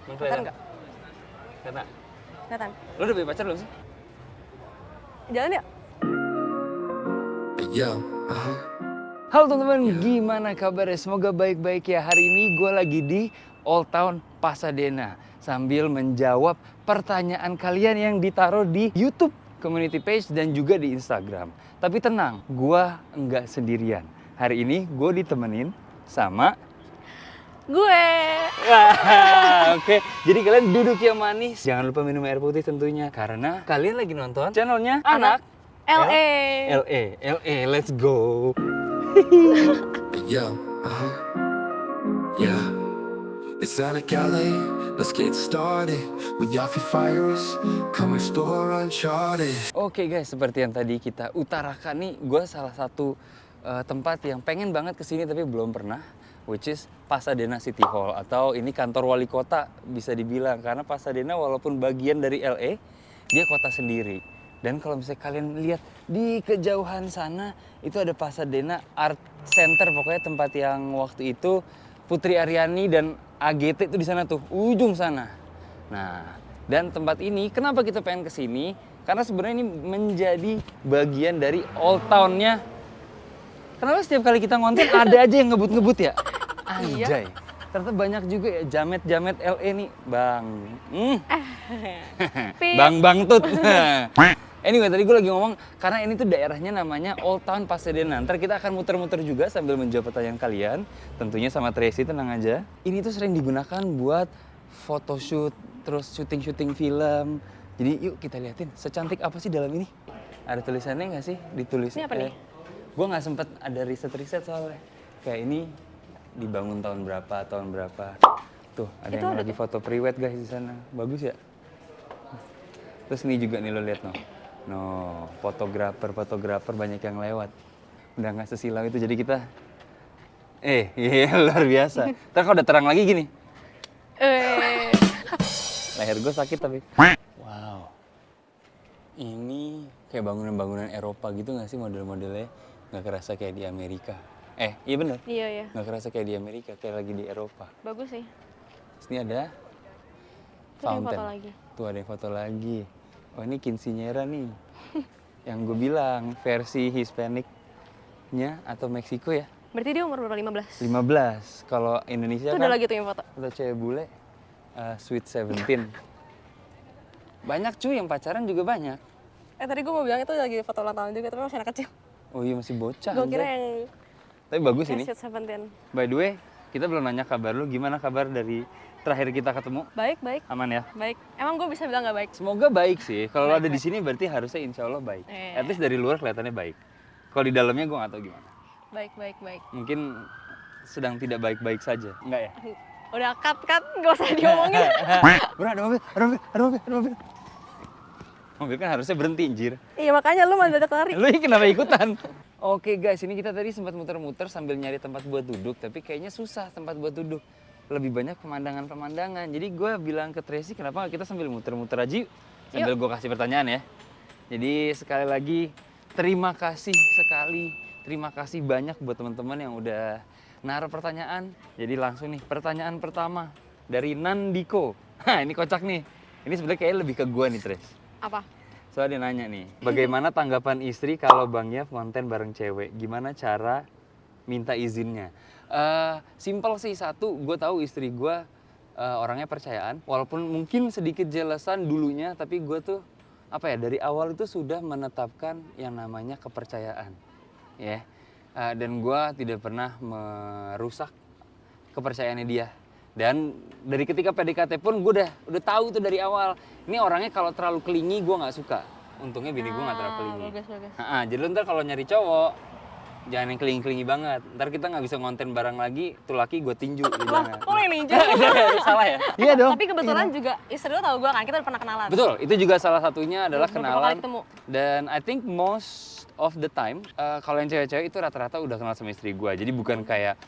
Kelihatan nggak? Kelihatan. Kelihatan. Lo udah punya pacar belum sih? Jalan yuk. Yo, Halo teman-teman, gimana kabarnya? Semoga baik-baik ya. Hari ini gue lagi di Old Town Pasadena sambil menjawab pertanyaan kalian yang ditaruh di YouTube community page dan juga di Instagram. Tapi tenang, gue nggak sendirian. Hari ini gue ditemenin sama Gue. Oke, jadi kalian duduk yang manis. Jangan lupa minum air putih tentunya karena kalian lagi nonton channelnya Anak LA. LA, let's go. yo, yeah. It's Sonic LA, let's get started. With Yaffy Fires, come explore Uncharted. Oke guys, seperti yang tadi kita utarakan nih, gue salah satu tempat yang pengen banget kesini tapi belum pernah, which is Pasadena City Hall, atau ini kantor wali kota bisa dibilang, karena Pasadena walaupun bagian dari LA, dia kota sendiri. Dan kalau misalnya kalian lihat di kejauhan sana, itu ada Pasadena Art Center, pokoknya tempat yang waktu itu Putri Aryani dan AGT itu di sana tuh, ujung sana. Nah, dan tempat ini kenapa kita pengen kesini? Karena sebenarnya ini menjadi bagian dari Old Town-nya. Kenapa setiap kali kita ngonten ada aja yang ngebut-ngebut ya? Anjay. Ternyata banyak juga ya jamet-jamet LA nih, Bang. Bang Tut. Anyway, tadi gue lagi ngomong karena ini tuh daerahnya namanya Old Town Pasadena. Ntar kita akan muter-muter juga sambil menjawab pertanyaan kalian. Tentunya sama Tracy, tenang aja. Ini tuh sering digunakan buat photoshoot, terus syuting-syuting film. Jadi yuk kita liatin secantik apa sih dalam ini. Ada tulisannya nggak sih? Ditulis. Ini apa nih? Gue nggak sempet ada riset soalnya. Kayak ini dibangun tahun berapa. Tuh, ada Itu yang ada lagi foto pre-wed guys di sana. Bagus ya? Terus ini juga nih lo lihat no, fotografer banyak yang lewat. Udah nggak sesilau itu, jadi kita luar biasa. Ntar kalau udah terang lagi gini, leher gue sakit tapi. Wow, ini kayak bangunan-bangunan Eropa gitu nggak sih model-modelnya? Nggak kerasa kayak di Amerika. Iya bener. Iya. Nggak kerasa kayak di Amerika, kayak lagi di Eropa. Bagus sih. Terus ini ada Tuh ada yang fountain. foto lagi. Tuh ada yang foto lagi. Oh ini quinceañera nih. Yang gue bilang versi Hispanic-nya atau Meksiko ya. Berarti dia umur berapa? 15? 15. Kalau Indonesia Itu kan udah lagi tuh yang foto. atau cewek bule Sweet 17. Banyak cuy yang pacaran juga banyak. Tadi gue mau bilang itu lagi foto ulang tahun juga, tapi masih anak kecil. Oh iya masih bocah. Gue kira anjay. yang Tapi bagus ini. Sweet 17. By the way, kita belum nanya kabar lu. Gimana kabar dari terakhir kita ketemu? Baik. Aman ya? Baik. Emang gue bisa bilang gak baik? Semoga baik sih. Kalau Baik, ada di sini berarti harusnya insya Allah baik. Iya. At least dari luar kelihatannya baik. Kalau di dalamnya gue nggak tahu gimana. Baik. Mungkin sedang tidak baik-baik saja. Enggak ya? Udah cut, gak usah diomongin. Bro, ada mobil. Mobil kan harusnya berhenti, anjir. Iya makanya lu malah lari. Lu ini kenapa ikutan? Oke guys, ini kita tadi sempat muter-muter sambil nyari tempat buat duduk, tapi kayaknya susah tempat buat duduk. Lebih banyak pemandangan-pemandangan. Jadi gue bilang ke Tracy, kenapa nggak kita sambil muter-muter aja yuk? Sambil gue kasih pertanyaan ya. Jadi sekali lagi, terima kasih banyak buat teman-teman yang udah naruh pertanyaan. Jadi langsung nih, pertanyaan pertama dari Nandiko. Ini kocak nih. Ini sebenarnya kayaknya lebih ke gue nih, Trace. Apa? Soalnya dia nanya nih, bagaimana tanggapan istri kalau bangnya konten bareng cewek? Gimana cara minta izinnya? Simpel sih, satu, gue tahu istri gue orangnya percayaan. Walaupun mungkin sedikit jelesan dulunya, tapi gue tuh dari awal itu sudah menetapkan yang namanya kepercayaan. Ya, dan gue tidak pernah merusak kepercayaannya dia. Dan dari ketika PDKT pun gue udah tahu tuh dari awal. Ini orangnya kalau terlalu kelingi gue nggak suka. Untungnya bini gue nggak terlalu kelingi. Bagus. Jadi lu ntar kalau nyari cowok jangan yang kelingi-kelingi banget. Ntar kita nggak bisa ngonten bareng lagi. Tuh laki gue tinju. Wah, kok yang ninja? Salah ya? Iya dong. Tapi kebetulan juga istri lo tau gue kan, kita udah pernah kenalan. Betul, itu juga salah satunya adalah Beberapa kenalan. kali ketemu. Dan I think most of the time kalau yang cewek-cewek itu rata-rata udah kenal sama istri gue. Jadi bukan kayak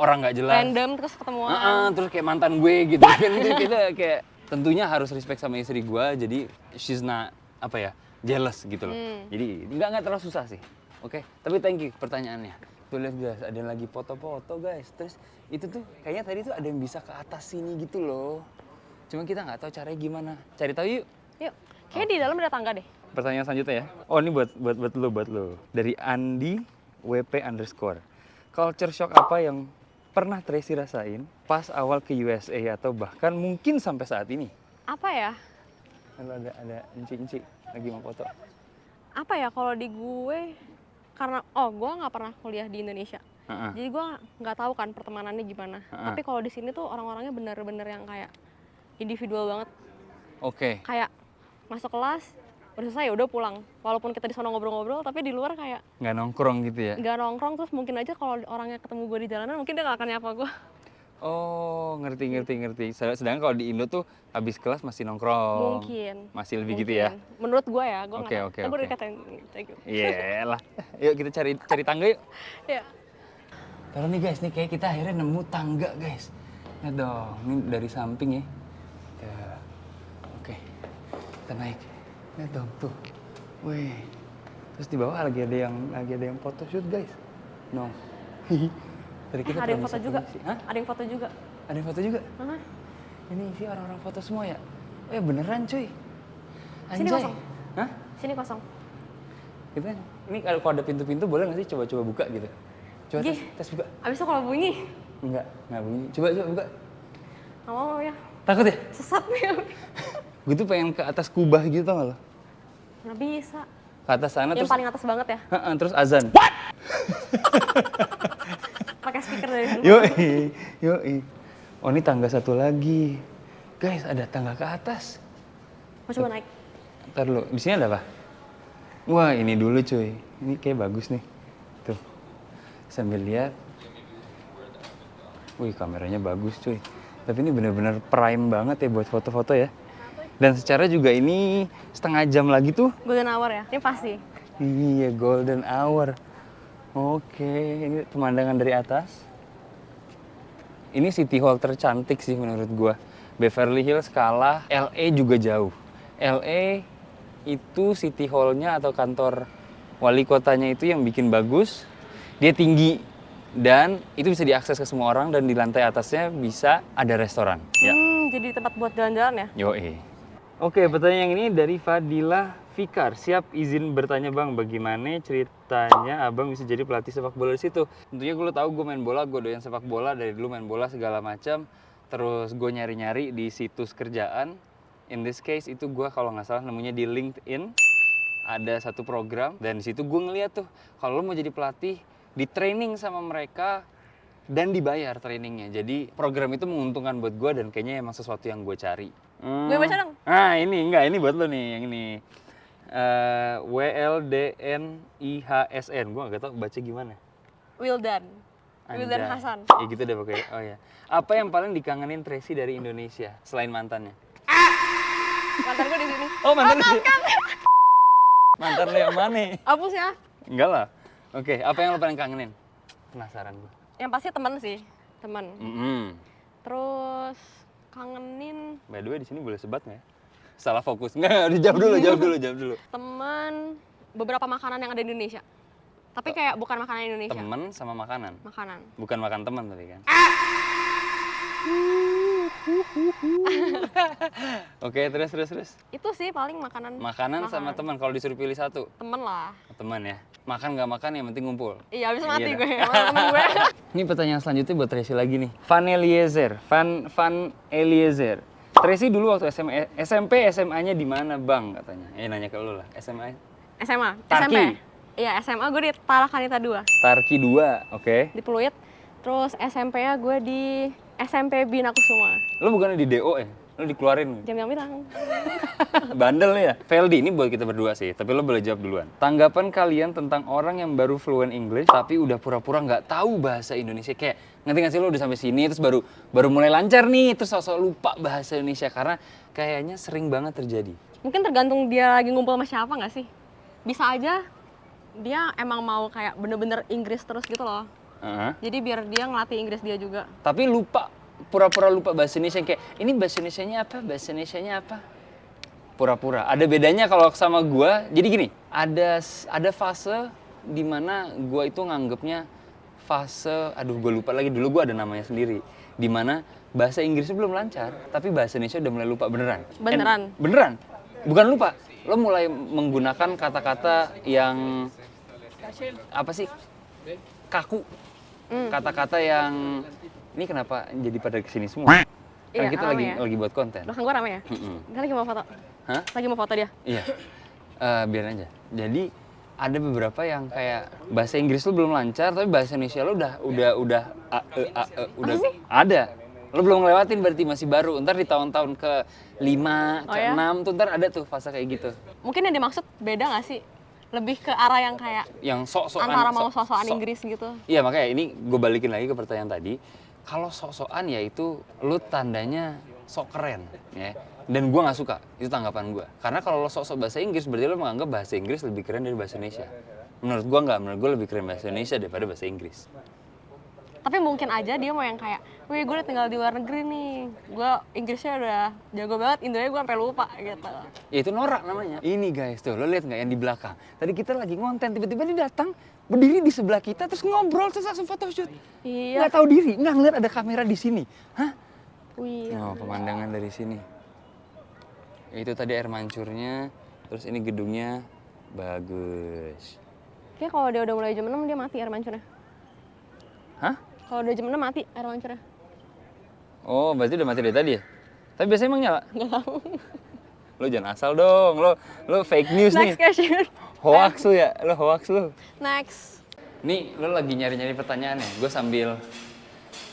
orang nggak jelas. Random terus ketemuan. Terus kayak mantan gue gitu kan. Itu kita kayak tentunya harus respect sama istri gue. Jadi she's not jealous gitu loh. Jadi nggak terlalu susah sih. Oke, tapi thank you pertanyaannya. Tuh lihat guys, ada yang lagi foto-foto guys. Terus itu tuh kayaknya tadi tuh ada yang bisa ke atas sini gitu loh. Cuma kita nggak tahu caranya gimana. Cari tahu yuk. Yuk, kayaknya di dalam ada tangga deh. Pertanyaan selanjutnya ya. Oh ini buat lo. Dari Andi WP_. Culture shock apa yang pernah Tracy rasain pas awal ke USA atau bahkan mungkin sampai saat ini? Apa ya? Kalau ada inci lagi mau foto. Apa ya kalau di gue, karena gue nggak pernah kuliah di Indonesia. Jadi gue nggak tahu kan pertemanannya gimana. Tapi kalau di sini tuh orang-orangnya bener-bener yang kayak individual banget. Oke. Kayak masuk kelas, udah selesai ya udah pulang. Walaupun kita di sana ngobrol-ngobrol, tapi di luar kayak Nggak nongkrong gitu ya? nggak nongkrong. Terus mungkin aja kalau orangnya ketemu gue di jalanan, mungkin dia nggak akan nyapa gue. Oh, ngerti. Sedangkan kalau di Indo tuh habis kelas masih nongkrong. Mungkin. Masih lebih gitu ya? Menurut gue ya, gue Oke, nggak oke, tahu. Gue oke. dikatain kayak gitu. Iya lah. Yuk kita cari tangga yuk. Ya. Taruh nih guys, nih kayak kita akhirnya nemu tangga guys. Lihat dong, ini dari samping ya. Tuh. Oke, kita naik. Lihat dong tuh. Wih. Terus di bawah lagi ada yang foto shoot guys. No. Dari kita Ada yang foto permisi- juga. permisi. Hah? Ada yang foto juga. Ada yang foto juga? Hah? Ini sih orang-orang foto semua ya? Oh ya beneran cuy. Sini Anjay. kosong. Hah? Sini kosong. Gitu kan? Ini kalau ada pintu-pintu boleh nggak sih coba buka gitu? Coba Gih. tes buka. Abis itu kalau bunyi, Enggak bunyi. Coba buka. nggak mau ya. Takut ya? Sesat nih. Gue tuh pengen ke atas kubah gitu tau gak lo? Nggak bisa. Ke atas sana Yang terus, paling atas banget ya. terus azan. Pakai speaker dari dulu. Yoi. Oh ini tangga satu lagi. Guys ada tangga ke atas. Mau coba naik. Ntar dulu, di sini ada apa? Wah ini dulu cuy. Ini kayak bagus nih. Tuh. Sambil lihat. Wih kameranya bagus cuy. Tapi ini bener-bener prime banget ya buat foto-foto ya. Dan secara juga ini setengah jam lagi tuh. Golden hour ya. Ini pasti. Iya, golden hour. Oke, ini pemandangan dari atas. Ini City Hall tercantik sih menurut gua. Beverly Hills kalah, LA juga jauh. LA itu City Hall-nya atau kantor wali kotanya itu yang bikin bagus. Dia tinggi dan itu bisa diakses ke semua orang dan di lantai atasnya bisa ada restoran. Ya. Jadi tempat buat jalan-jalan ya. Yoi. Oke, pertanyaan yang ini dari Fadila Fikar. Siap izin bertanya bang, bagaimana ceritanya abang bisa jadi pelatih sepak bola di situ? Tentunya gue tahu gue main bola, gue doyan sepak bola dari dulu main bola segala macam. Terus gue nyari-nyari di situs kerjaan. In this case itu gue kalau nggak salah nemunya di LinkedIn. Ada satu program dan di situ gue ngeliat tuh kalau lo mau jadi pelatih, di training sama mereka dan dibayar trainingnya. Jadi program itu menguntungkan buat gue dan kayaknya emang sesuatu yang gue cari. Gue baca dong. Ah ini enggak, ini buat lo nih yang ini. WLDNIHSN, gue nggak tahu baca gimana. Wildan. Wildan Anjay. Hasan. Ya gitu deh pokoknya. Oh ya. Apa yang paling dikangenin Tracy dari Indonesia selain mantannya? Mantan gue di sini. Oh mantan lu. Mantan lo yang mana? Hapus ya. Enggak lah. Oke, apa yang lo paling kangenin? Penasaran gue. Yang pasti teman sih. Teman. Terus kangenin By the way di sini boleh sebat nggak ya? Salah fokus. Nggak, jawab dulu. teman, beberapa makanan yang ada di Indonesia. Tapi kayak bukan makanan Indonesia. Temen sama makanan. Makanan. Bukan makan teman tadi kan? Oke, terus. Itu sih paling makanan. Makanan sama teman. Kalau disuruh pilih satu, Temen lah. teman ya. Makan nggak makan yang penting ngumpul. Iya, habis mati Iya gue. dah. Sama temen gue. Ini pertanyaan selanjutnya buat Tracy lagi nih. Van Eliezer. Tracy dulu waktu SMP, SMA-nya di mana bang katanya? Nanya ke lu lah. SMA. SMA. Tarki. SMP. Iya, SMA gue di Talakanita 2. Tarki 2, oke. Di Pluit. Terus SMP-nya gue di SMP Bina Kusuma. Lu bukannya di DO ya? Lu dikeluarin. Jam bintang. Bandel ya. Feldi, ini buat kita berdua sih, tapi lo boleh jawab duluan. Tanggapan kalian tentang orang yang baru fluent English tapi udah pura-pura nggak tahu bahasa Indonesia, kayak ngerti nggak sih lo udah sampai sini terus baru mulai lancar nih terus sosok lupa bahasa Indonesia karena kayaknya sering banget terjadi. Mungkin tergantung dia lagi ngumpul sama siapa nggak sih? Bisa aja dia emang mau kayak bener-bener Inggris terus gitu loh. Jadi biar dia ngelatih Inggris dia juga. Tapi lupa, pura-pura lupa bahasa Indonesia, kayak ini bahasa Indonesianya apa? Pura-pura. Ada bedanya kalau sama gua. Jadi gini, ada fase di mana gua itu nganggepnya fase, aduh gua lupa lagi, dulu gua ada namanya sendiri. Di mana bahasa Inggrisnya belum lancar, tapi bahasa Indonesia udah mulai lupa beneran. Beneran? Beneran. Bukan lupa. Lo mulai menggunakan kata-kata yang apa sih? Kaku. Kata-kata yang ini kenapa jadi pada kesini semua? Kan Iya, kita rame ya? lagi buat konten. Belakang gue rame ya? Dia lagi mau foto. Hah? Lagi mau foto dia. Iya. Biar aja. Jadi ada beberapa yang kayak bahasa Inggris lo belum lancar, tapi bahasa Indonesia lo udah udah sih? ada. Lo belum ngelewatin berarti masih baru. Ntar di tahun-tahun ke 5, Oh ke ya? 6 tuh ntar ada tuh fase kayak gitu. Mungkin yang dimaksud beda nggak sih? Lebih ke arah yang kayak Yang sok-sokan. antara mau sok-sokan Inggris gitu. Iya makanya ini gue balikin lagi ke pertanyaan tadi. Kalau sok-sokan ya itu lo tandanya sok keren ya. Dan gue nggak suka, itu tanggapan gue. Karena kalau lo sok-sok bahasa Inggris berarti lo menganggap bahasa Inggris lebih keren dari bahasa Indonesia. Menurut gue nggak, menurut gue lebih keren bahasa Indonesia daripada bahasa Inggris. Tapi mungkin aja dia mau yang kayak, wih gue udah tinggal di luar negeri nih, gue Inggrisnya udah jago banget, Indonya gue sampai lupa gitu. Ya itu norak namanya. Ini guys tuh, lo lihat nggak yang di belakang? Tadi kita lagi ngonten, tiba-tiba dia datang, berdiri di sebelah kita, terus ngobrol, terus langsung photoshoot. Iya. Nggak tahu diri, nggak ngeliat ada kamera di sini. Hah? Wih. Oh, pemandangan dari sini. Itu tadi air mancurnya, terus ini gedungnya bagus. Kayak kalau dia udah mulai jam 6 dia mati air mancurnya. Hah? Kalau udah jam 6 mati air mancurnya. Oh, berarti udah mati dari tadi ya? Tapi biasanya emang nyala? Nggak tahu. Lo jangan asal dong, lo fake news nih. Next question. Hoax lu ya, lo hoax lu. Next. Nih, lo lagi nyari-nyari pertanyaan ya? Gue sambil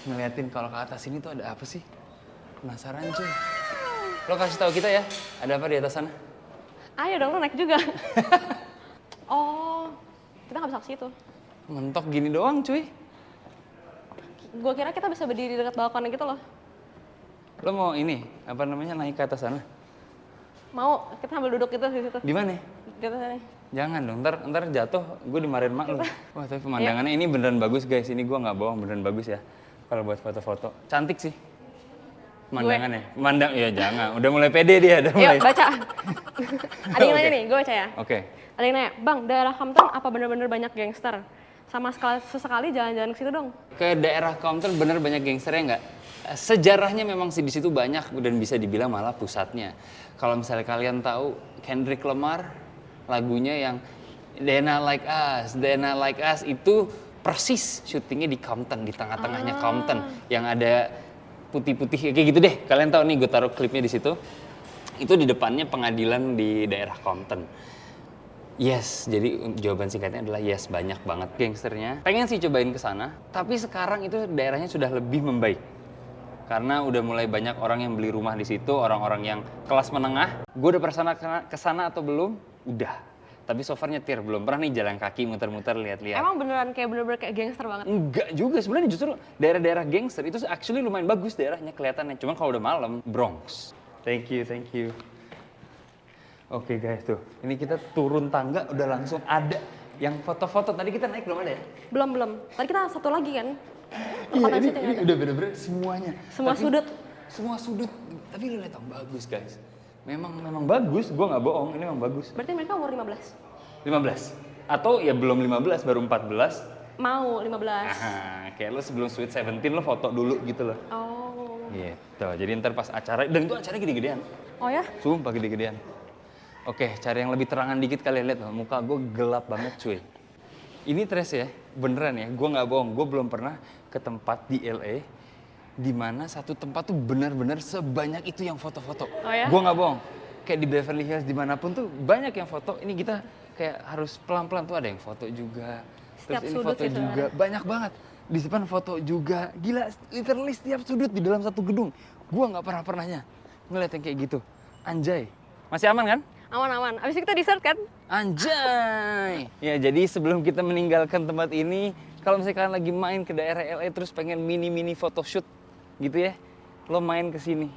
ngeliatin kalau ke atas ini tuh ada apa sih? Penasaran cuy. Lo kasih tahu kita ya, ada apa di atas sana? Ayo dong, lo naik juga. Oh, kita nggak bisa ke situ. Mentok gini doang cuy. Gue kira kita bisa berdiri dekat balkonnya gitu loh. Lo mau ini, apa namanya, naik ke atas sana? Mau, kita sambil duduk gitu di situ. Di mana? Di atas sana. Jangan dong, ntar jatuh, gue dimarahin mak lo. Wah, tapi pemandangannya ini beneran bagus guys. Ini gue nggak bohong, beneran bagus ya. Kalau buat foto-foto, cantik sih. Pemandangannya, ya jangan. Udah mulai pede dia, udah mulai. Yuk, baca. Ada yang nanya Oke. nih, gue baca ya. Oke. Ada yang nanya, Bang, daerah Compton apa bener-bener banyak gangster? Sama sesekali jalan-jalan ke situ dong. Ke daerah Compton bener banyak gangsternya nggak? Sejarahnya memang sih di situ banyak dan bisa dibilang malah pusatnya. Kalau misalnya kalian tahu Kendrick Lamar, lagunya yang They Not Like Us, They Not Like Us itu persis syutingnya di Compton, di tengah-tengahnya Compton, yang ada putih-putih kayak gitu deh. Kalian tahu nih, gue taruh klipnya di situ. Itu di depannya pengadilan di daerah Compton. Yes, jadi jawaban singkatnya adalah yes, banyak banget gangsternya. Pengen sih cobain ke sana, tapi sekarang itu daerahnya sudah lebih membaik. Karena udah mulai banyak orang yang beli rumah di situ, orang-orang yang kelas menengah. Gue udah pernah ke sana atau belum? Udah. Tapi so far nyetir, belum pernah nih jalan kaki muter-muter lihat-lihat. Emang beneran kayak bener-bener kayak gangster banget? Enggak juga, sebenarnya justru daerah-daerah gangster itu actually lumayan bagus daerahnya kelihatannya. Cuma kalau udah malam, Bronx. Thank you, thank you. Oke guys tuh, ini kita turun tangga udah langsung ada yang foto-foto. Tadi kita naik belum ada ya? Belum. Tadi kita satu lagi kan? Iya, Tempat ini syuting ada. udah bener-bener semuanya. Semua sudut. Semua sudut. Tapi lu lihat, bagus guys. Memang bagus, gua nggak bohong, ini memang bagus. Berarti mereka umur 15? 15? Atau ya belum 15, baru 14. Mau 15. Nah, kayak lu sebelum Sweet 17 lu foto dulu gitu loh. Oh. Gitu, jadi ntar pas acara, dan itu acaranya gede-gedean. Oh ya? Sumpah gede-gedean. Oke, cari yang lebih terangan dikit kalian lihat, muka gue gelap banget cuy. Ini Tres ya, beneran ya, gue nggak bohong, gue belum pernah ke tempat di LA di mana satu tempat tuh benar-benar sebanyak itu yang foto-foto. Oh ya? Gue nggak bohong, kayak di Beverly Hills dimanapun tuh banyak yang foto. Ini kita kayak harus pelan-pelan tuh, ada yang foto juga. Setiap Terus ini sudut foto sih juga, banyak banget. Di depan foto juga, gila, literally setiap sudut di dalam satu gedung. Gue nggak pernahnya ngeliat yang kayak gitu. Anjay, masih aman kan? Aman. Abis itu kita dessert kan? Anjay! Ya, jadi sebelum kita meninggalkan tempat ini, kalau misalnya kalian lagi main ke daerah LA terus pengen mini-mini photoshoot gitu ya, lo main ke sini.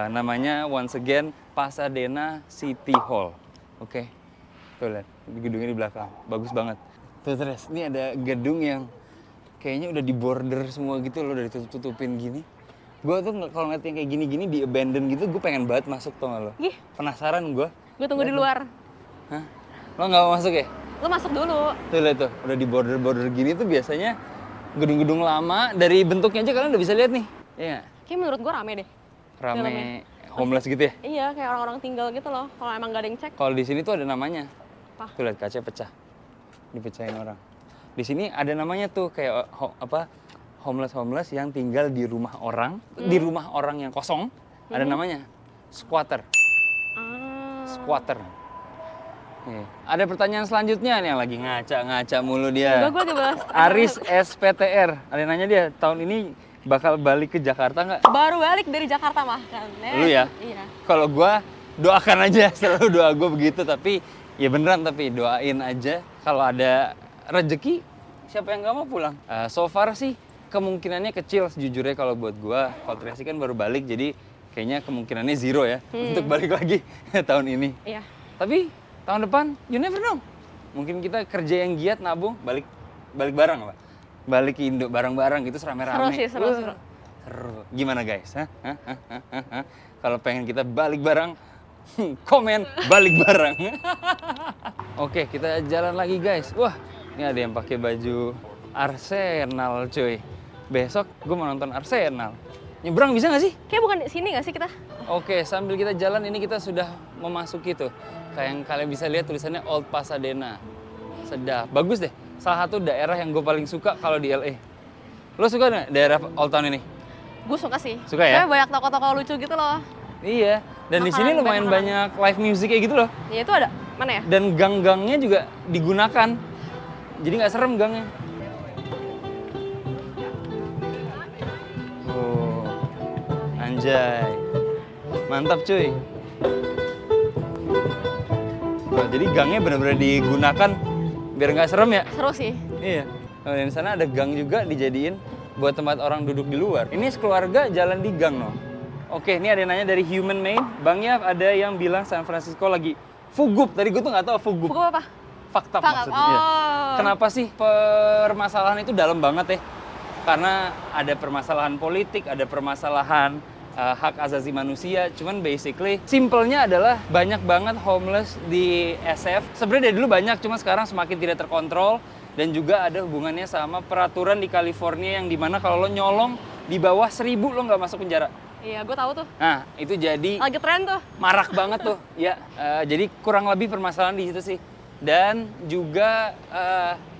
Namanya once again Pasadena City Hall. Oke. Tuh lihat, gedungnya di belakang. Bagus banget. Tuh Tres, ini ada gedung yang kayaknya udah di border semua gitu loh, udah ditutup-tutupin gini. Gue tuh kalau ngeliat yang kayak gini-gini di abandon gitu, gue pengen banget masuk, tau gak lo? Ih. Penasaran gue. Gue tunggu di luar. Hah? Lo nggak mau masuk ya? Lo masuk dulu. Tuh lihat tuh, udah di border-border gini tuh biasanya gedung-gedung lama, dari bentuknya aja kalian udah bisa lihat nih. Iya nggak? Kayak menurut gue rame deh. Rame Dalamnya. homeless gitu ya. Iya, kayak orang-orang tinggal gitu loh. Kalau emang gak ada yang cek. Kalau di sini tuh ada namanya. Apa? Tuh lihat kaca pecah. Dipecahin orang. Di sini ada namanya tuh kayak homeless yang tinggal di rumah orang, di rumah orang yang kosong, ada namanya squatter. Squatter. Nih, ada pertanyaan selanjutnya nih yang lagi ngaca mulu dia. Enggak, gue lagi bahas. Aris SPTR, ada yang nanya dia tahun ini bakal balik ke Jakarta nggak? Baru balik dari Jakarta mah kan. Lu ya? Iya. Kalau gua doakan aja, selalu doa gue begitu, tapi ya beneran, tapi doain aja kalau ada rezeki, siapa yang nggak mau pulang. So far sih kemungkinannya kecil sejujurnya kalau buat gua. Kalau Tracy kan baru balik, jadi kayaknya kemungkinannya zero ya untuk balik lagi tahun ini. Iya. Tapi tahun depan, you never know. Mungkin kita kerja yang giat, nabung, balik bareng apa? Balik ke Indo bareng-bareng gitu serame-rame. Seru sih, seru. Seru. Gimana guys? Kalau pengen kita balik bareng, komen balik bareng. Oke, kita jalan lagi guys. Wah, ini ada yang pakai baju Arsenal cuy. Besok gue mau nonton Arsenal. Nyebrang bisa nggak sih? Kayak bukan di sini nggak sih kita? Oke, sambil kita jalan ini kita sudah memasuki tuh. Kayak yang kalian bisa lihat tulisannya Old Pasadena. Sedap, bagus deh. Salah satu daerah yang gue paling suka kalau di LA. Lo suka nggak daerah Old Town ini? Gue suka sih. Suka ya? Kayak banyak toko-toko lucu gitu loh. Iya, dan di sini Makanan, lumayan makanan. banyak live music kayak gitu loh. Ya itu ada. Mana ya? Dan gang-gangnya juga digunakan. Jadi nggak serem gangnya. Oh, anjay. Mantap cuy. Oh, jadi gangnya benar-benar digunakan biar nggak serem ya. Seru sih. Iya. Oh, dan di sana ada gang juga dijadiin buat tempat orang duduk di luar. Ini sekeluarga jalan di gang no. Oke, ini ada yang nanya dari Human Made. Bang Yaf, ada yang bilang San Francisco lagi fugup. Tadi gue tuh nggak tahu fugup. Buku apa? Fakta Fakta. maksudnya. Iya. Oh. Kenapa sih permasalahan itu dalam banget ya? Karena ada permasalahan politik, ada permasalahan hak asasi manusia. Cuman basically, simpelnya adalah banyak banget homeless di SF. Sebenarnya dari dulu banyak, cuma sekarang semakin tidak terkontrol. Dan juga ada hubungannya sama peraturan di California yang dimana kalau lo nyolong di bawah 1.000 lo nggak masuk penjara. Iya, gue tahu tuh. Nah, itu jadi Lagi tren tuh. marak banget tuh. Ya, jadi kurang lebih permasalahan di situ sih. Dan juga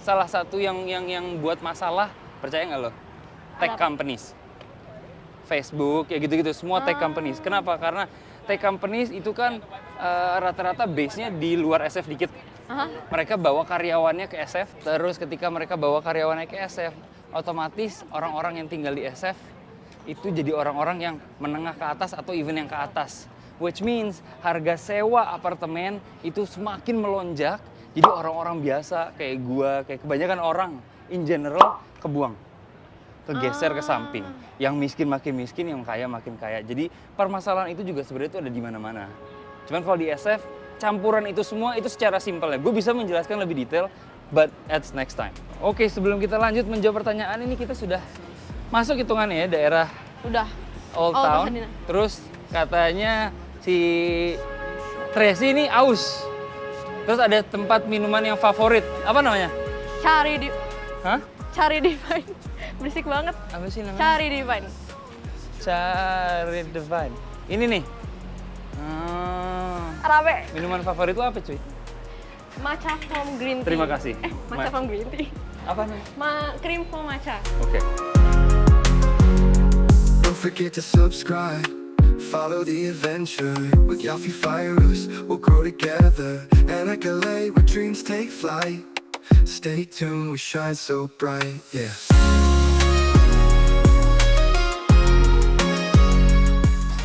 salah satu yang buat masalah, percaya nggak lo? Tech Apa? companies. Facebook, ya gitu-gitu, semua tech companies. Kenapa? Karena tech companies itu kan rata-rata base-nya di luar SF dikit. Aha. Mereka bawa karyawannya ke SF, terus ketika mereka bawa karyawannya ke SF, otomatis orang-orang yang tinggal di SF itu jadi orang-orang yang menengah ke atas atau even yang ke atas. Which means harga sewa apartemen itu semakin melonjak, jadi orang-orang biasa kayak gua, kayak kebanyakan orang in general kebuang. Kegeser ke samping. Yang miskin makin miskin, yang kaya makin kaya. Jadi permasalahan itu juga sebenarnya itu ada di mana-mana. Cuman kalau di SF, campuran itu semua itu secara simpel ya. Gue bisa menjelaskan lebih detail, but at next time. Oke, sebelum kita lanjut menjawab pertanyaan ini, kita sudah masuk hitungannya ya daerah Udah. Old Oh, Town. Pasadena. Terus katanya si Tracy ini aus. Terus ada tempat minuman yang favorit. Apa namanya? Cari di Hah? Cari Divine. Berisik banget. Apa sih namanya? Cari Divine. Cari Divine. Ini nih. Rame. Minuman favorit lo apa cuy? Matcha foam green tea. Terima kasih. Matcha foam green tea. Apa nih? Cream foam matcha. Oke. Don't forget to subscribe. Follow the adventure with Yafi Fires. We'll grow together and accolade where dreams take flight. Stay tuned, we shine so bright, yeah.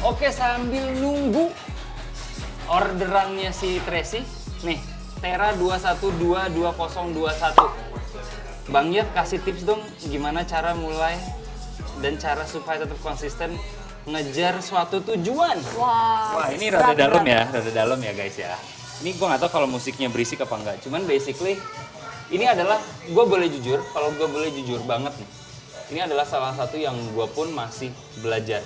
Oke, sambil nunggu orderannya si Tracy, nih, Tera 2122021. Bang Yef kasih tips dong gimana cara mulai dan cara supaya tetap konsisten ngejar suatu tujuan. Wah. Wah, ini rada dalam ya guys ya. Ini gue nggak tahu kalau musiknya berisik apa enggak. Cuman basically ini adalah, gue boleh jujur, kalau gue boleh jujur banget nih. Ini adalah salah satu yang gue pun masih belajar.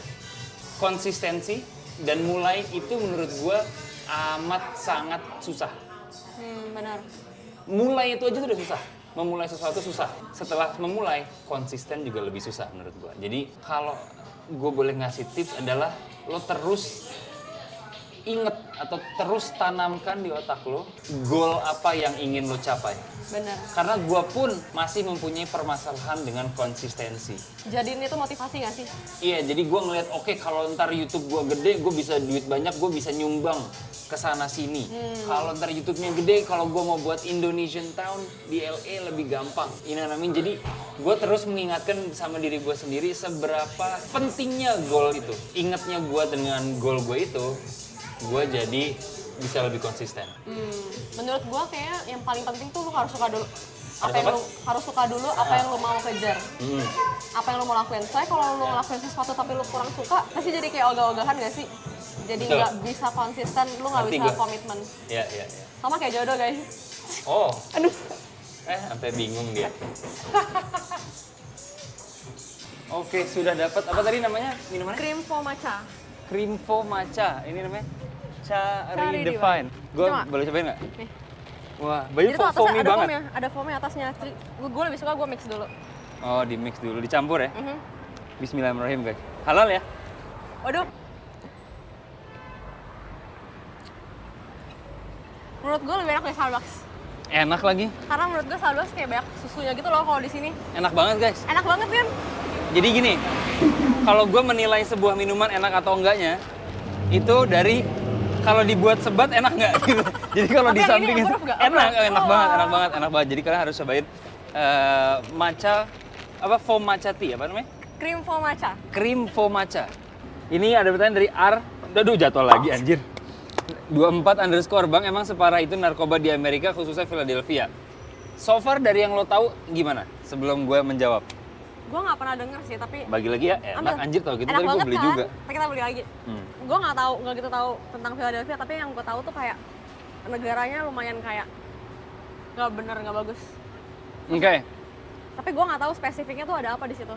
Konsistensi dan mulai itu menurut gue amat sangat susah. Benar. Mulai itu aja tuh udah susah. memulai sesuatu susah. Setelah memulai, konsisten juga lebih susah menurut gue. Jadi kalau gue boleh ngasih tips adalah lo terus inget atau terus tanamkan di otak lo goal apa yang ingin lo capai. Bener. Karena gue pun masih mempunyai permasalahan dengan konsistensi. Jadiin itu motivasi gak sih? Iya, jadi gue ngeliat oke, kalau ntar YouTube gue gede, gue bisa duit banyak, gue bisa nyumbang ke sana sini. Kalau ntar YouTube-nya gede, kalau gue mau buat Indonesian Town di LA lebih gampang. You know what I mean? Jadi gue terus mengingatkan sama diri gue sendiri seberapa pentingnya goal itu. Ingatnya gue dengan goal gue itu, gue jadi bisa lebih konsisten. Menurut gua kayak yang paling penting tuh lu harus suka dulu. Harus Apa yang apa? lu harus suka dulu apa yang lu mau kejar. Apa yang lu mau lakuin. Soalnya kalau lu ngelakuin sesuatu tapi lu kurang suka, pasti jadi kayak ogah-ogahan gak sih? Jadi Betul. nggak bisa konsisten, lu nggak Ngerti bisa gua. komitmen. Iya, iya, iya. Sama kayak jodoh guys. Oh, Aduh. sampai bingung dia. Oke, sudah dapat apa tadi namanya minumannya? Cream fo matcha. Creamfo matcha. Ini namanya Cha Cari Redefine. Gue Coba. boleh cobain nggak? Nih. Wah, banyak Jadi tuh atasnya foamy ada banget. foamnya, ada foamnya atasnya. Gue lebih suka gue mix dulu. Oh, di mix dulu, dicampur ya. Mhm. Bismillahirrahmanirrahim guys. Halal ya? Waduh. Menurut gue lebih enak dari Starbucks. Enak lagi. Karena menurut gue Starbucks kayak banyak susunya gitu loh kalau di sini. Enak banget guys. Enak banget kan? Jadi gini, kalau gue menilai sebuah minuman enak atau enggaknya, itu dari kalau dibuat sebat enak nggak gitu. Jadi kalau Tapi di yang ini samping yang huruf nggak? enak, Oh. enak banget, enak banget, enak banget. Jadi kalian harus cobain matcha, apa foam matcha tea, apa namanya? Cream fo matcha. Cream foam matcha. Ini ada pertanyaan dari R. Aduh, jatuh lagi anjir. 24_ Bang, emang separah itu narkoba di Amerika, khususnya Philadelphia. So far dari yang lo tahu gimana? Sebelum gue menjawab. Gue nggak pernah denger sih, tapi Bagi lagi ya, enak ambil. anjir tau gitu. Enak Tadi gue banget beli kan? juga. Tapi kita beli lagi. Gue nggak gitu tahu tentang Philadelphia, tapi yang gue tahu tuh kayak negaranya lumayan kayak nggak bagus. Oke. Tapi gue nggak tahu spesifiknya tuh ada apa di situ.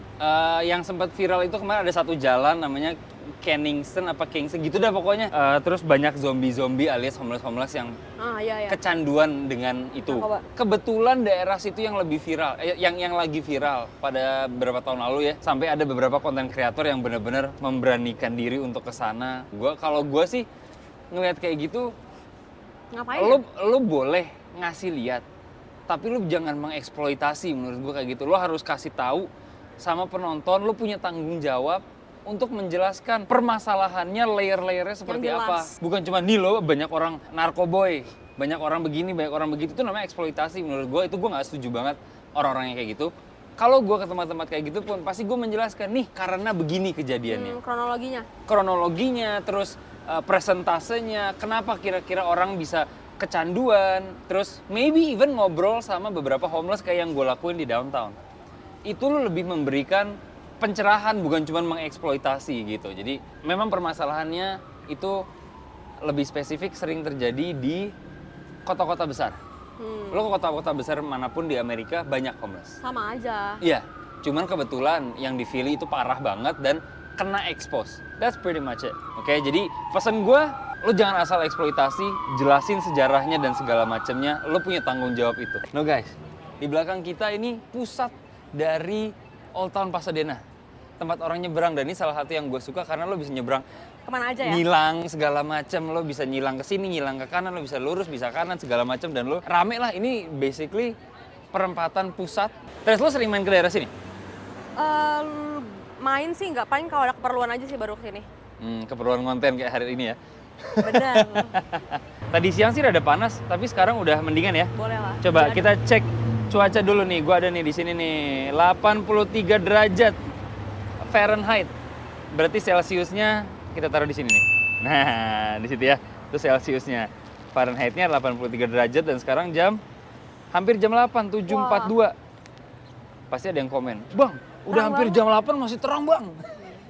Yang sempat viral itu kemarin ada satu jalan namanya Kenningston apa Kingston gitu dah pokoknya. Terus banyak zombie-zombie alias homeless-homeless yang Ah iya. kecanduan dengan itu. Narkoba. Kebetulan daerah situ yang lebih viral, yang lagi viral pada beberapa tahun lalu ya. Sampai ada beberapa konten kreator yang benar-benar memberanikan diri untuk ke sana. Kalau gue sih ngelihat kayak gitu, Ngapain? lo boleh ngasih lihat, tapi lu jangan mengeksploitasi menurut gue kayak gitu. Lo harus kasih tahu sama penonton, lo punya tanggung jawab untuk menjelaskan permasalahannya, layer-layernya seperti Yang apa. jelas. Bukan cuma nih lo banyak orang narkoboy, banyak orang begini, banyak orang begitu, itu namanya eksploitasi menurut gue. Itu gue nggak setuju banget orang-orang yang kayak gitu. Kalau gue ke tempat-tempat kayak gitu pun pasti gue menjelaskan nih karena begini kejadiannya. Kronologinya. Kronologinya, terus presentasenya, kenapa kira-kira orang bisa kecanduan, terus maybe even ngobrol sama beberapa homeless kayak yang gue lakuin di downtown. Itu lo lebih memberikan pencerahan, bukan cuma mengeksploitasi gitu. Jadi memang permasalahannya itu lebih spesifik sering terjadi di kota-kota besar. Lo ke kota-kota besar manapun di Amerika banyak homeless. Sama aja. Iya, cuman kebetulan yang di Philly itu parah banget dan kena expose. That's pretty much it. Oke, jadi pesan gue, lo jangan asal eksploitasi, jelasin sejarahnya dan segala macamnya. Lo punya tanggung jawab itu. No guys, di belakang kita ini pusat dari Old Town Pasadena. Tempat orang nyebrang, dan ini salah satu yang gue suka karena lo bisa nyebrang Kemana aja ya? nyilang segala macam, lo bisa nyilang ke sini, nyilang ke kanan, lo bisa lurus, bisa kanan segala macam, dan lo rame lah. Ini basically perempatan pusat. Terus lo sering main ke daerah sini? Main sih nggak, paling kalau ada keperluan aja sih baru kesini. Keperluan konten kayak hari ini ya. Bener. Tadi siang sih rada panas, tapi sekarang udah mendingan ya. Boleh lah. Coba Boleh. kita cek cuaca dulu nih. Gua ada nih di sini nih, 83 derajat Fahrenheit. Berarti Celsiusnya kita taruh di sini nih. Nah, di situ ya. Itu Celsiusnya. Fahrenheitnya 83 derajat dan sekarang hampir jam 8, 7.42. Pasti ada yang komen, "Bang, udah Terang hampir banget." jam 8 masih terang, Bang."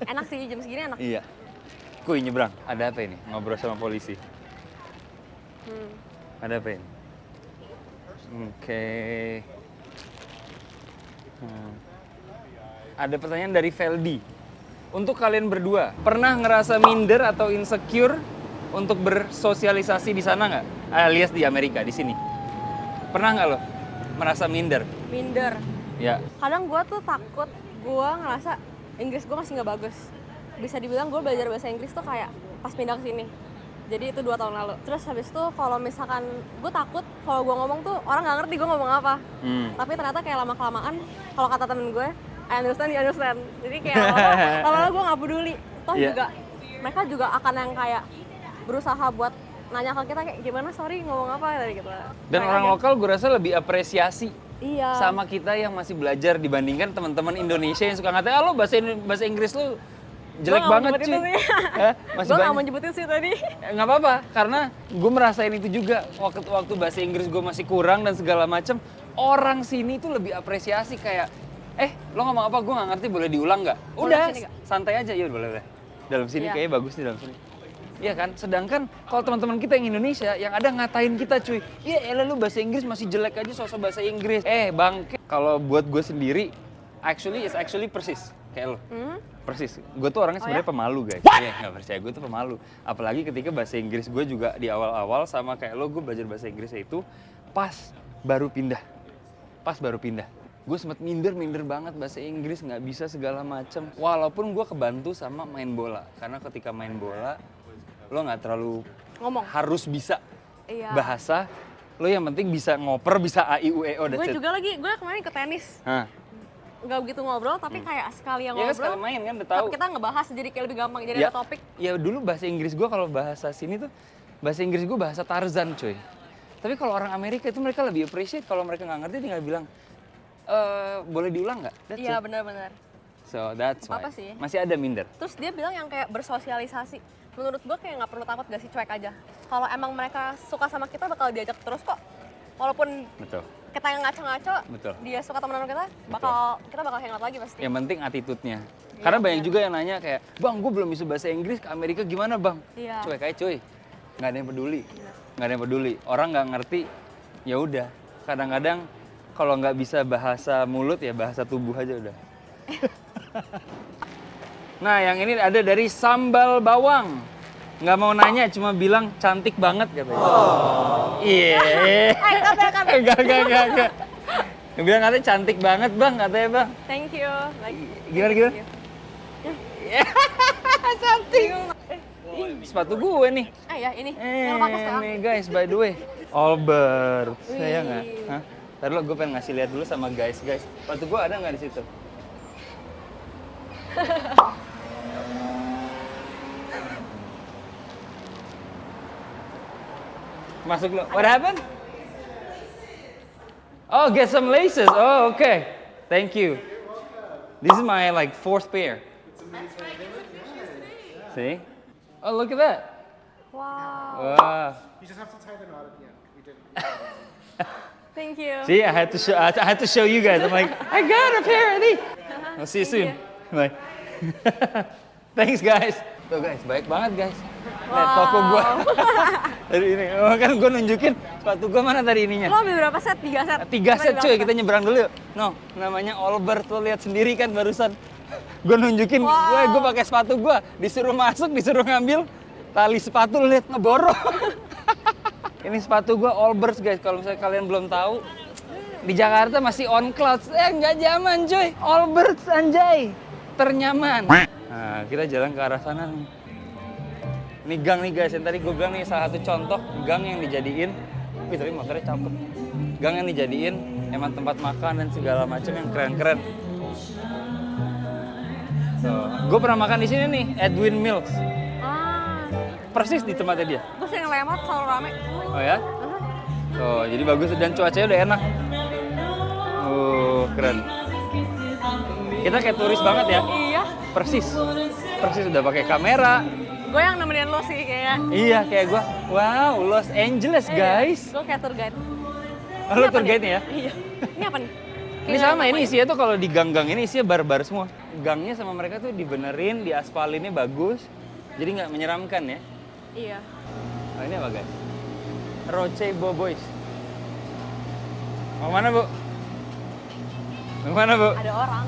Enak sih, jam segini enak. Iya. Kuy nyebrang. Ada apa ini? Ngobrol sama polisi. Ada apa ini? Oke. Ada pertanyaan dari Veldi. Untuk kalian berdua, pernah ngerasa minder atau insecure untuk bersosialisasi di sana nggak? Alias di Amerika, di sini. Pernah nggak lo merasa minder? Minder. Ya. Kadang gue tuh takut, gue ngerasa Inggris gue masih nggak bagus. Bisa dibilang gue belajar bahasa Inggris tuh kayak pas pindah ke sini. Jadi itu 2 tahun lalu. Terus habis itu kalau misalkan gue takut kalau gue ngomong tuh orang nggak ngerti gue ngomong apa. Tapi ternyata kayak lama-kelamaan, kalau kata temen gue, I understand, you understand. Jadi kayak lama-lama gue nggak peduli. Toh juga mereka juga akan yang kayak berusaha buat nanya ke kita kayak gimana, sorry ngomong apa gitu. Dan orang lokal gue rasa lebih apresiasi Iya. sama kita yang masih belajar dibandingkan teman-teman Indonesia yang suka ngatain, lo bahasa Inggris lu jelek banget cuy. Masih Gue nggak banyak. mau nyebutin sih tadi. Nggak apa-apa, karena gue merasain itu juga waktu bahasa Inggris gue masih kurang dan segala macem. Orang sini tuh lebih apresiasi kayak, lo ngomong apa, gue nggak ngerti, boleh diulang nggak? Boleh Udah, sini nggak? santai aja, ya boleh. Dalam sini Iya. kayaknya bagus nih dalam sini. Iya kan? Sedangkan kalau teman-teman kita yang Indonesia yang ada ngatain kita cuy, iya elah lu bahasa Inggris masih jelek aja sosok bahasa Inggris. Bangke. Kalau buat gue sendiri, it's actually persis kayak lo. Persis. Gue tuh orangnya sebenarnya pemalu guys. Iya nggak percaya, gue tuh pemalu. Apalagi ketika bahasa Inggris gue juga di awal-awal sama kayak lo, gue belajar bahasa Inggris itu pas baru pindah. Gue sempet minder banget bahasa Inggris, nggak bisa segala macem. Walaupun gue kebantu sama main bola, karena ketika main bola lo nggak terlalu Ngomong. harus bisa Iya. bahasa, lo yang penting bisa ngoper, bisa a i u e o, that's Gue it. juga lagi, gue kemarin ikut tenis. Hah. Nggak begitu ngobrol, tapi kayak sekali yang Ya kan ngobrol. sekali main kan udah tahu. Tapi kita ngebahas jadi kayak lebih gampang, jadi ada topik. Ya dulu bahasa Inggris gue kalau bahasa sini tuh, bahasa Inggris gue bahasa Tarzan coy. Tapi kalau orang Amerika itu mereka lebih appreciate kalau mereka nggak ngerti tinggal bilang, boleh diulang nggak? That's Iya it. benar-benar. So that's why. Apa sih? Masih ada minder. Terus dia bilang yang kayak bersosialisasi. Menurut gue kayak nggak perlu takut, gak sih, cuek aja. Kalau emang mereka suka sama kita bakal diajak terus kok. Walaupun Betul. kita yang ngaco-ngaco, Betul. dia suka temenan sama kita, kita bakal hangout lagi pasti. Yang penting attitude-nya. Karena banyak juga yang nanya kayak, bang gue belum bisa bahasa Inggris, ke Amerika gimana bang? Iya. Cuek aja cuy. Nggak ada yang peduli. Nggak ada yang peduli. Orang nggak ngerti, ya udah. Kadang-kadang kalau nggak bisa bahasa mulut ya bahasa tubuh aja udah. Nah yang ini ada dari sambal bawang. Nggak mau nanya, cuma bilang cantik banget katanya. Iya. Enggak. Dia bilang katanya cantik banget bang, katanya bang. Thank you. Gimana? Cantik. Sepatu gue nih. Ya ini. Yang lo pakai sekarang. Nih guys, by the way. Albert, saya nggak? Hah? Tadi lo gue pengen ngasih lihat dulu sama guys. Sepatu gue ada nggak di situ? Masuk lo. What happened? Oh, get some laces. Oh, okay. Thank you. This is my like 4th pair. See? Oh, look at that. Wow. Wow. You just have to tie the knot at the end. We didn't. Thank you. See, I had to show you guys. I'm like, I got a pair of these. I'll see you soon. Bye. Thanks guys. Tuh guys, baik banget guys. Lihat toko gua. Tadi ini, kan gua nunjukin sepatu gua mana tadi ininya. Lo ambil berapa set? 3 set? 3 set cuy, kita nyebrang dulu yuk. No, namanya Albert, lo lihat sendiri kan barusan. Gue nunjukin, gue pakai sepatu gue, disuruh masuk, disuruh ngambil tali sepatu, lo lihat ngeborong. Ini sepatu gue Allbirds guys, kalau misalnya kalian belum tahu, di Jakarta masih on clouds, nggak zaman cuy, Allbirds anjay, ternyaman. Nah, kita jalan ke arah sana nih. Ini gang nih guys, yang tadi gue bilang nih salah satu contoh gang yang dijadiin, tapi motornya cakep. Gang yang dijadiin emang tempat makan dan segala macam yang keren-keren. So, gue pernah makan di sini nih, Edwin Mills. Persis di tempatnya dia. Gue sering lewat, selalu rame. Oh ya? Oh, jadi bagus dan cuacanya udah enak. Keren. Kita kayak turis banget ya. Iya. Persis udah pakai kamera. Gue yang nemenin lo sih kayaknya. Iya, kayak gue. Wow, Los Angeles guys. Gue kayak tour guide. Oh, lo tour guide ya? Iya. Ini apa nih? Ini sama, ini isinya tuh kalau di gang-gang ini isinya bar-bar semua. Gangnya sama mereka tuh dibenerin, diaspalinnya bagus. Jadi nggak menyeramkan ya. Iya. Oh, ini apa guys? Roche Bobois. Mau mana bu? Mau mana bu? Ada orang.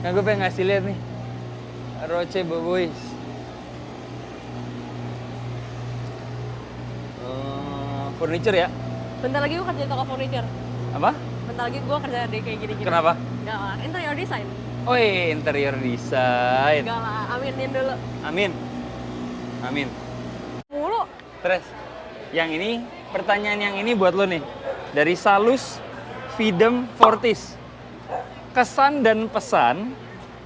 Nah gue pengen ngasih lihat nih. Roche Bobois. Furniture ya? Bentar lagi gue kerja di toko furniture. Apa? Bentar bentar lagi gue kerja deh kayak gini-gini. Kenapa? Enggak lah, interior design. Oh interior design. Enggak lah, aminin dulu. Amin. Amin. Mulu. Terus, yang ini, pertanyaan yang ini buat lo nih. Dari Salus Videm Fortis. Kesan dan pesan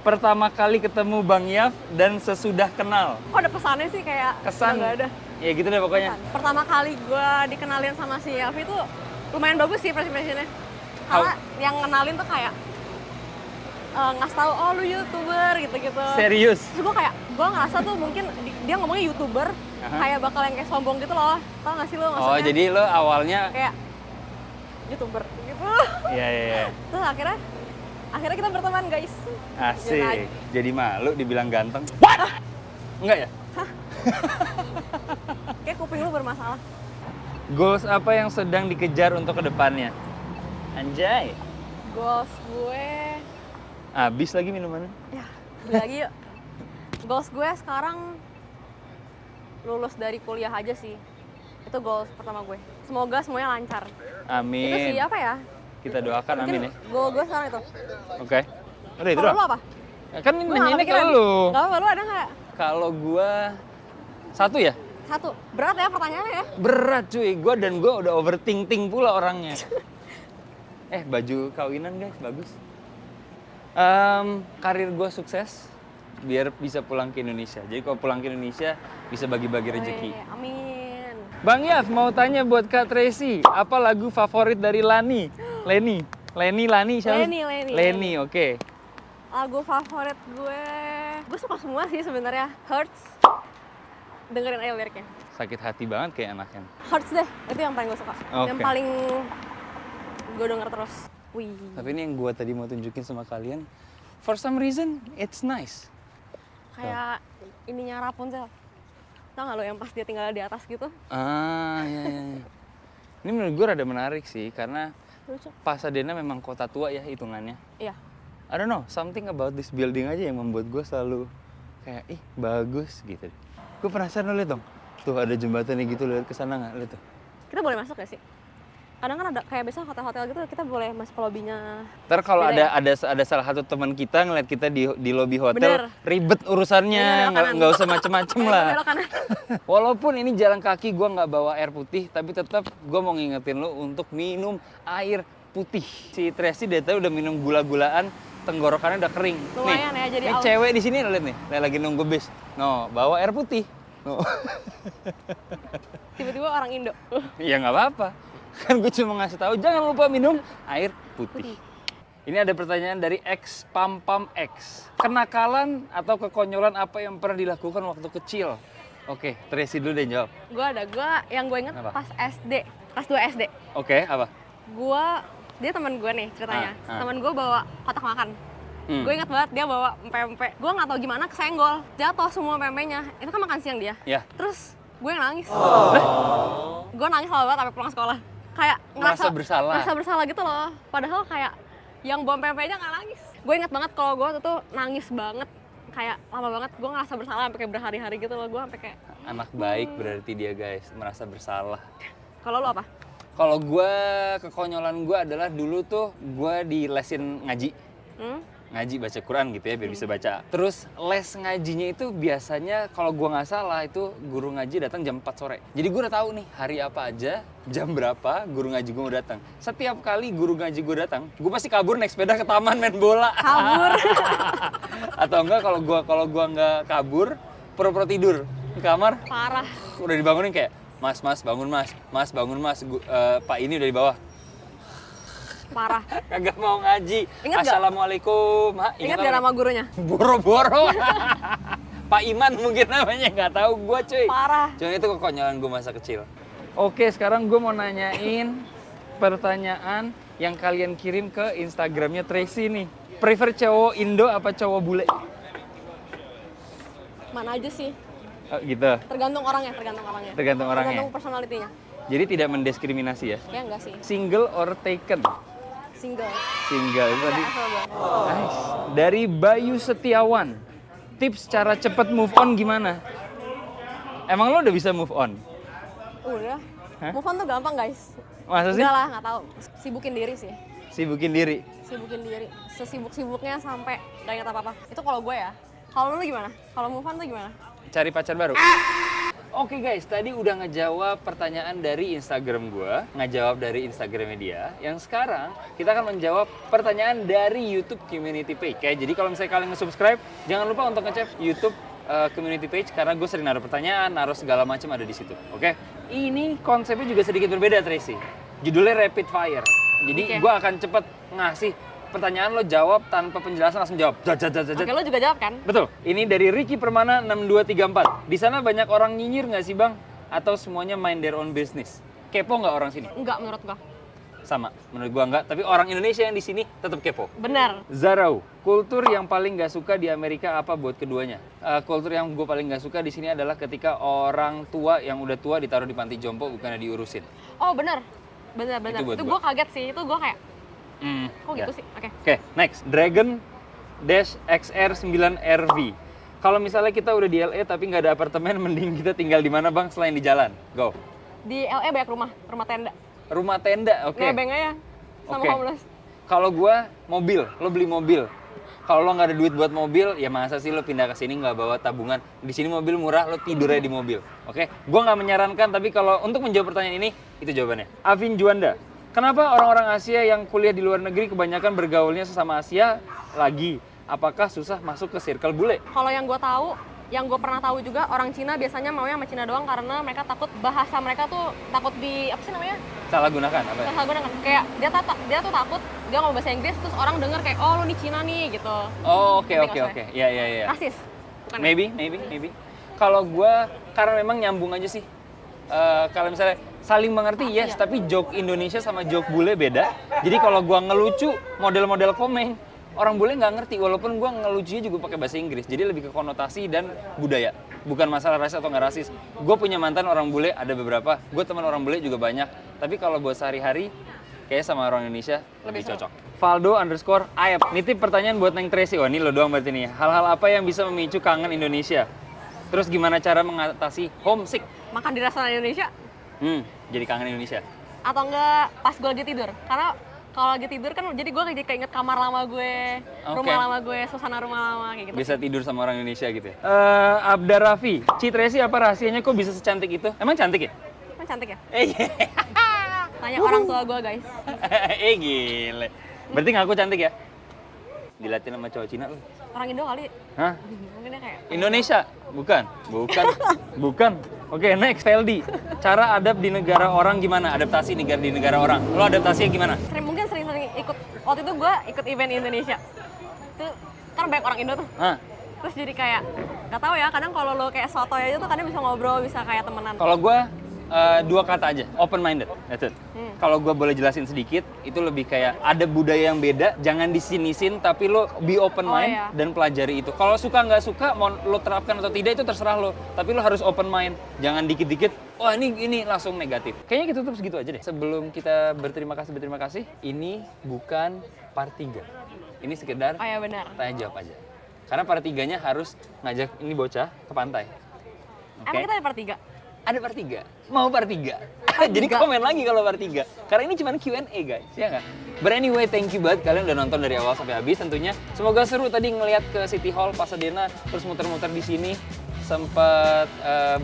pertama kali ketemu Bang Yaf dan sesudah kenal. Kok ada pesannya sih kayak Kesan. nggak ada. Ya gitu deh pokoknya. Pertama kali gue dikenalin sama si Yafi tuh lumayan bagus sih first impression-nya. Karena yang kenalin tuh kayak ngasih tahu oh lu YouTuber gitu-gitu. Serius? Terus gue ngerasa tuh mungkin dia ngomongnya YouTuber kayak bakal yang kayak sombong gitu loh. Tau gak sih lo maksudnya? Oh jadi lo awalnya Kayak YouTuber gitu. Iya iya iya. Terus akhirnya kita berteman guys. Asik. Jadi malu dibilang ganteng. What? Enggak ya? Kayak kuping lu bermasalah. Goals apa yang sedang dikejar untuk kedepannya? Anjay. Goals gue, Habis lagi minumannya. ya beli lagi yuk. Goals gue sekarang lulus dari kuliah aja sih. Itu goals pertama gue. Semoga semuanya lancar. Amin. Itu sih apa ya? Kita doakan amin ya. Goal gue sekarang itu. Oke. Udah itu Kalau doang. lu apa? Ya, kan ini Gua nggak nanyainnya ke kepikiran. lu. Gak apa-apa, lu ada nggak? Kalau gua satu ya? Satu. Berat ya pertanyaannya ya? Berat cuy. Gua udah overthinking pula orangnya. Baju kawinan guys, bagus. Karir gua sukses biar bisa pulang ke Indonesia. Jadi kalau pulang ke Indonesia bisa bagi-bagi rezeki. Amin. Bang Yaf mau tanya buat Kak Tracy, apa lagu favorit dari Lani? Leni, siapa? Leni, oke. Lagu favorit gue suka semua sih sebenarnya. Hurts. Dengerin aja liriknya. Sakit hati banget kayak anaknya. Hurts deh, itu yang paling gue suka. Oke. Yang paling gue denger terus. Wih. Tapi ini yang gue tadi mau tunjukin sama kalian, for some reason it's nice. Kayak ininya Rapunzel. Tau gak lo yang pas dia tinggal di atas gitu? Iya. Ini menurut gue rada menarik sih, karena Lucu. Pasadena memang kota tua ya hitungannya. Iya. I don't know, something about this building aja yang membuat gue selalu kayak, bagus gitu. Gue penasaran, lo liat dong. Tuh ada jembatan nih gitu, lihat ke sana nggak? Lihat tuh. Kita boleh masuk gak sih? Kadang kan ada kayak biasa hotel-hotel gitu kita boleh masuk ke lobbynya. Ntar kalau Beda ada salah satu teman kita ngeliat kita di lobi hotel, Bener. ribet urusannya, Belok kanan. nggak usah macem-macem lah. Belok kanan. Walaupun ini jalan kaki, gue nggak bawa air putih, tapi tetap gue mau ngingetin lo untuk minum air putih. Si Tracy dari tadi udah minum gula-gulaan, tenggorokannya udah kering. Lumayan nih, ya, jadi ini aus. cewek di sini lihat nih, lagi nunggu bis. No, bawa air putih. No. Tiba-tiba orang Indo. Ya nggak apa-apa. Kan gue cuma ngasih tahu jangan lupa minum air putih. Ini ada pertanyaan dari X Pam Pam X. Kenakalan atau kekonyolan apa yang pernah dilakukan waktu kecil? Oke, Tracy dulu deh jawab. Yang gue inget Apa? pas SD, kelas 2 SD. Oke, apa? Dia teman gue nih ceritanya. Teman gue bawa kotak makan. Hmm. Gue inget banget dia bawa pempek. Gue nggak tahu gimana kesenggol, jatuh semua pempeknya. Itu kan makan siang dia. Ya. Terus gue yang nangis. Gue nangis lama banget sampai pulang sekolah. Kayak Merasa bersalah. Merasa bersalah gitu loh. Padahal kayak yang bawa pempeknya nggak nangis. Gue inget banget kalau gue tuh nangis banget. Kayak lama banget. Gue ngerasa bersalah sampai kayak berhari-hari gitu loh. Gue sampai kayak. Anak baik berarti dia guys, merasa bersalah. Kalau lu apa? Kalau gue, kekonyolan gue adalah dulu tuh gue di lesin ngaji. Ngaji baca Quran gitu ya biar bisa baca. Terus les ngajinya itu biasanya kalau gue nggak salah itu guru ngaji datang jam 4 sore. Jadi gue udah tahu nih hari apa aja, jam berapa guru ngaji gue mau datang. Setiap kali guru ngaji gue datang, gue pasti kabur naik sepeda ke taman main bola. Kabur. Atau enggak kalau gua nggak kabur, pura-pura tidur di kamar. Parah. Udah dibangunin kayak, Mas bangun mas bangun mas. Pak ini udah di bawah. Parah. Kagak mau ngaji. Ingat nggak? Assalamualaikum. Ingat gak nama gurunya? Boro-boro. Pak Iman mungkin namanya, nggak tahu gue cuy. Parah. Cuma itu kekonyolan gue masa kecil. Oke, sekarang gue mau nanyain pertanyaan yang kalian kirim ke Instagramnya Tracy nih. Prefer cowok Indo apa cowok bule? Mana aja sih? Oh, gitu. Tergantung orangnya. Tergantung orangnya. Tergantung personalitinya. Jadi tidak mendiskriminasi ya? Ya enggak sih. Single or taken? Single. Single. Itu tadi. Asal gua. Nice. Dari Bayu Setiawan. Tips cara cepet move on gimana? Emang lo udah bisa move on? Udah. Hah? Move on tuh gampang guys. Masa sih? Enggak lah, nggak tahu. Sibukin diri sih. Sibukin diri. Sibukin diri. Sesibuk-sibuknya sampai gak ingat apa-apa. Itu kalau gue ya. Kalau lu gimana? Kalau move on tuh gimana? Cari pacar baru. Oke guys, tadi udah ngejawab pertanyaan dari Instagram gua, ngejawab dari Instagramnya dia. Yang sekarang kita akan menjawab pertanyaan dari YouTube Community Page. Jadi kalau misalnya kalian nge-subscribe, jangan lupa untuk ngecek YouTube Community Page karena gue sering naruh pertanyaan, naruh segala macam ada di situ. Oke? Ini konsepnya juga sedikit berbeda, Tracy. Judulnya Rapid Fire. Jadi gue akan cepet ngasih pertanyaan, lo jawab tanpa penjelasan, langsung jawab. Oke, lo juga jawab kan? Betul. Ini dari Ricky Permana 6234. Di sana banyak orang nyinyir nggak sih bang? Atau semuanya mind their own business? Kepo nggak orang sini? Enggak menurut gua. Sama, menurut gua nggak. Tapi orang Indonesia yang di sini tetap kepo. Benar. Zarau, kultur yang paling nggak suka di Amerika apa buat keduanya? Kultur yang gue paling nggak suka di sini adalah ketika orang tua yang udah tua ditaruh di panti jompo bukannya diurusin. Oh benar. Benar. Itu gua kaget sih. Itu gua kayak kok gitu sih? Oke, next. Dragon Dash XR9RV. Kalau misalnya kita udah di LA tapi nggak ada apartemen, mending kita tinggal di mana bang selain di jalan? Go. Di LA banyak rumah tenda. Rumah tenda, oke. Nebeng aja sama homeless. Kalau gua mobil, lo beli mobil. Kalau lo nggak ada duit buat mobil, ya masa sih lo pindah ke sini nggak bawa tabungan? Di sini mobil murah, lo tidur aja di mobil. Oke? Gua nggak menyarankan, tapi kalau untuk menjawab pertanyaan ini, itu jawabannya. Avin Juanda. Kenapa orang-orang Asia yang kuliah di luar negeri kebanyakan bergaulnya sesama Asia lagi? Apakah susah masuk ke circle bule? Kalau yang gue tahu, yang gue pernah tahu juga orang Cina biasanya maunya sama Cina doang karena mereka takut bahasa mereka tuh takut di apa sih namanya? Salah gunakan apa ya? Salah gunakan. Kayak dia tuh takut dia ngomong bahasa Inggris terus orang denger kayak oh lu nih Cina nih gitu. Oh, oke. Ngerti nggak Ya, ya. Rasis. Bukan ya? Maybe. Kalau gua karena memang nyambung aja sih. Kalau misalnya saling mengerti yes, tapi joke Indonesia sama joke bule beda. Jadi kalau gua ngelucu model-model komeng, orang bule nggak ngerti walaupun gua ngelucunya juga pakai bahasa Inggris. Jadi lebih ke konotasi dan budaya. Bukan masalah rasis atau nggak rasis. Gue punya mantan orang bule ada beberapa. Gue teman orang bule juga banyak. Tapi kalau buat sehari-hari kayaknya sama orang Indonesia lebih cocok. Valdo_Ayep. Nitip pertanyaan buat Neng Tracy. Oh ini lo doang berarti nih. Hal-hal apa yang bisa memicu kangen Indonesia? Terus gimana cara mengatasi homesick? Makan di restoran Indonesia Jadi kangen Indonesia. atau enggak pas gue lagi tidur. Karena kalau lagi tidur kan jadi gue kayak inget kamar lama gue, rumah lama gue, suasana rumah lama kayak gitu. Bisa tidur sama orang Indonesia gitu ya. Abda Raffi, Ci Tracy apa rahasianya kok bisa secantik itu? Emang cantik ya? Kan cantik ya? Iya. Tanya orang tua gue guys. Gile. Berarti ngaku cantik ya? Dilatih sama cowok Cina lu. Orang Indo kali. Hah? Mungkin dia kayak Indonesia? Bukan. Oke, next, Feldi. Cara adab di negara orang gimana? Adaptasi di negara orang. Lo adaptasinya gimana? mungkin sering-sering ikut. Waktu itu gue ikut event Indonesia. Itu kan banyak orang Indo tuh. Hah? Terus jadi kayak nggak tahu ya. Kadang kalau lo kayak sotoy aja tuh kadang bisa ngobrol, bisa kayak temenan. Kalau gue dua kata aja, open minded. That's it. Kalau gue boleh jelasin sedikit, itu lebih kayak ada budaya yang beda, jangan disinisin, tapi lo be open mind dan pelajari itu. Kalau suka nggak suka, mau lo terapkan atau tidak itu terserah lo. Tapi lo harus open mind, jangan dikit-dikit. Oh ini langsung negatif. Kayaknya kita tutup segitu aja deh. Sebelum kita berterima kasih, ini bukan part 3. Ini sekedar Oh ya benar. tanya jawab aja. Karena part 3-nya harus ngajak ini bocah ke pantai. Emang kita ada part 3? Ada part 3. Mau part 3. Jadi komen lagi kalau part 3. Karena ini cuma Q&A guys, ya nggak? But anyway, thank you banget kalian udah nonton dari awal sampai habis tentunya. Semoga seru tadi ngeliat ke City Hall Pasadena, terus muter-muter di sini. Sempat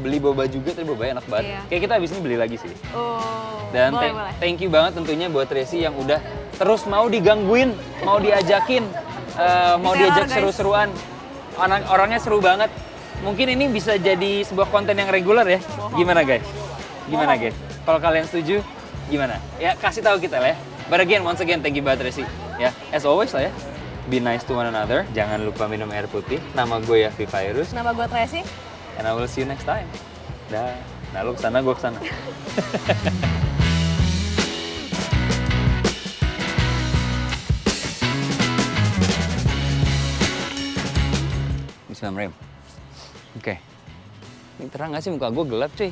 beli boba juga, tadi boba enak banget. Iya. Kayak kita abis ini beli lagi sih. Oh, Dan boleh. thank you banget tentunya buat Tracy yang udah terus mau digangguin, mau diajakin, mau diajak seru-seruan. Orangnya seru banget. Mungkin ini bisa jadi sebuah konten yang reguler ya. Gimana guys? Kalau kalian setuju, gimana? Ya kasih tahu kita lah ya. But again, once again, thank you banget Tracy. Ya, as always lah ya. Be nice to one another. Jangan lupa minum air putih. Nama gue Yafi Virus. Nama gue Tracy. And I will see you next time. Dah. Nah lu kesana, gue kesana. Bismillahirrahmanirrahim. Oke. Ini terang nggak sih muka gue gelap cuy?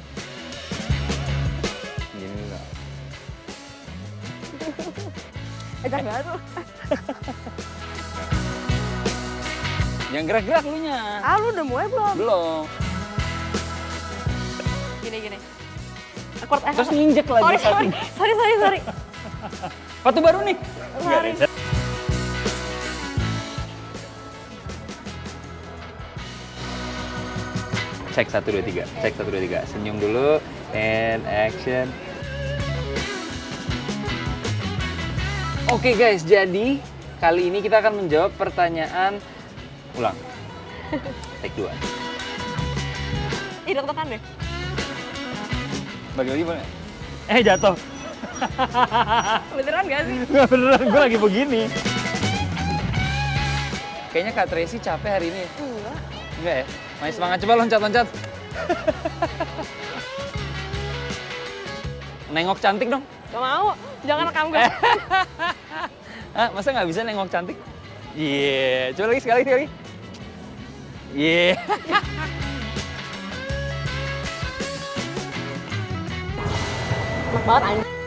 Gini enggak. Jangan banget lu. Jangan gerak-gerak lu nya. Lu udah mulai belum? Belum. Gini. Terus nginjek lagi. Sorry. Sepatu baru nih. Lari. Cek 1 2 3. Cek 1 2 3. Senyum dulu and action. Oke guys, jadi kali ini kita akan menjawab pertanyaan ulang. Take 2. Ih, deg-degan deh. Bagi lagi boleh? Jatuh. Beneran gak sih? Nggak beneran, gue lagi begini. Kayaknya Kak Tracy capek hari ini. Enggak. Enggak ya? Main semangat, coba loncat-loncat. Nengok cantik dong. Gak mau. Jangan rekam gue. Hah, masa nggak bisa nengok cantik? Iya, coba lagi sekali. Iya. Enak banget anjing.